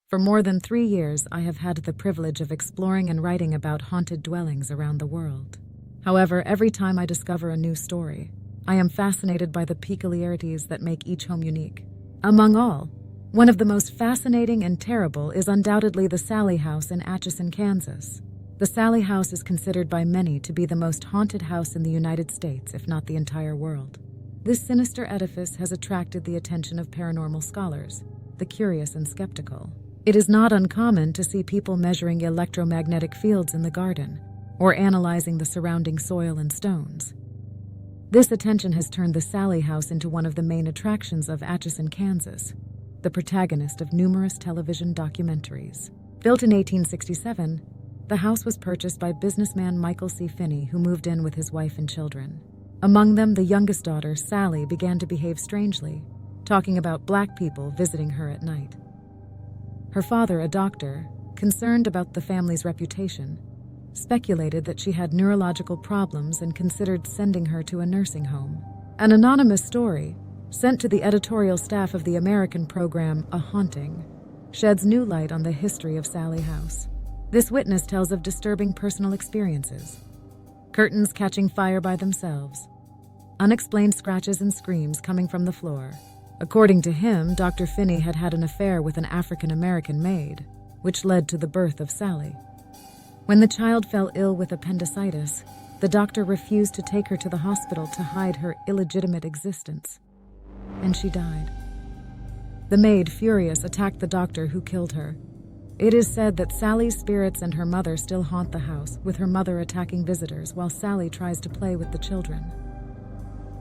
For more than 3 years, I have had the privilege of exploring and writing about haunted dwellings around the world. However, every time I discover a new story, I am fascinated by the peculiarities that make each home unique. Among all, one of the most fascinating and terrible is undoubtedly the Sallie house in Atchison, Kansas. The Sallie house is considered by many to be the most haunted house in the United States, if not the entire world. This sinister edifice has attracted the attention of paranormal scholars, the curious and skeptical. It is not uncommon to see people measuring electromagnetic fields in the garden or analyzing the surrounding soil and stones. This attention has turned the Sallie house into one of the main attractions of Atchison, Kansas, the protagonist of numerous television documentaries. Built in 1867, the house was purchased by businessman Michael C. Finney, who moved in with his wife and children. Among them, the youngest daughter, Sallie, began to behave strangely, talking about black people visiting her at night. Her father, a doctor, concerned about the family's reputation, speculated that she had neurological problems and considered sending her to a nursing home. An anonymous story, sent to the editorial staff of the American program A Haunting, sheds new light on the history of Sallie House. This witness tells of disturbing personal experiences: curtains catching fire by themselves, unexplained scratches and screams coming from the floor. According to him, Dr. Finney had had an affair with an African-American maid, which led to the birth of Sallie. When the child fell ill with appendicitis, the doctor refused to take her to the hospital to hide her illegitimate existence, and she died. The maid, furious, attacked the doctor, who killed her. It is said that Sallie's spirits and her mother still haunt the house, with her mother attacking visitors while Sallie tries to play with the children.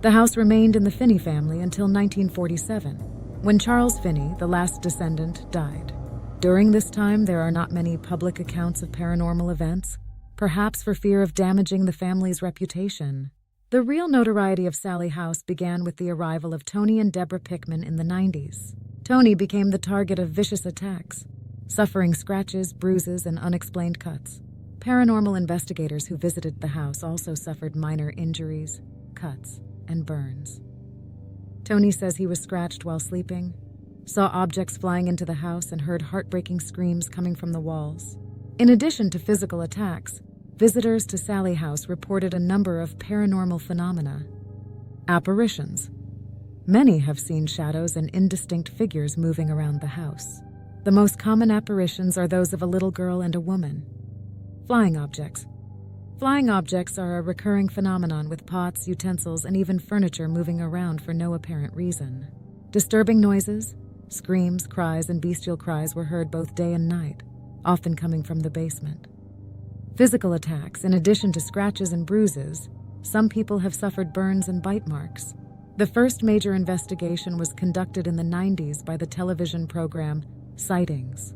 The house remained in the Finney family until 1947, when Charles Finney, the last descendant, died. During this time, there are not many public accounts of paranormal events, perhaps for fear of damaging the family's reputation. The real notoriety of Sallie House began with the arrival of Tony and Deborah Pickman in the 90s. Tony became the target of vicious attacks, suffering scratches, bruises, and unexplained cuts. Paranormal investigators who visited the house also suffered minor injuries, cuts, and burns. Tony says he was scratched while sleeping, saw objects flying into the house, and heard heartbreaking screams coming from the walls. In addition to physical attacks, visitors to Sallie House reported a number of paranormal phenomena. Apparitions. Many have seen shadows and indistinct figures moving around the house. The most common apparitions are those of a little girl and a woman. Flying objects. Flying objects are a recurring phenomenon, with pots, utensils, and even furniture moving around for no apparent reason. Disturbing noises, screams, cries, and bestial cries were heard both day and night, often coming from the basement. Physical attacks. In addition to scratches and bruises, some people have suffered burns and bite marks. The first major investigation was conducted in the 90s by the television program Sightings,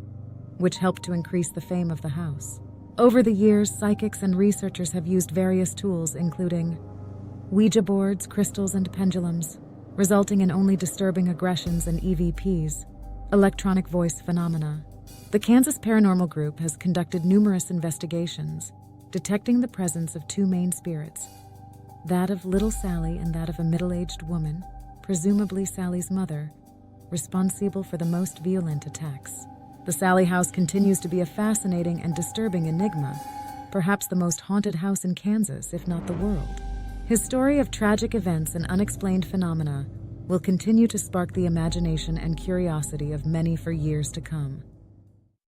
which helped to increase the fame of the house. Over the years, psychics and researchers have used various tools, including Ouija boards, crystals, and pendulums, resulting in only disturbing aggressions and EVPs, electronic voice phenomena. The Kansas Paranormal Group has conducted numerous investigations, detecting the presence of two main spirits, that of little Sallie and that of a middle-aged woman, presumably Sallie's mother, responsible for the most violent attacks. The Sallie House continues to be a fascinating and disturbing enigma, perhaps the most haunted house in Kansas, if not the world. His story of tragic events and unexplained phenomena will continue to spark the imagination and curiosity of many for years to come.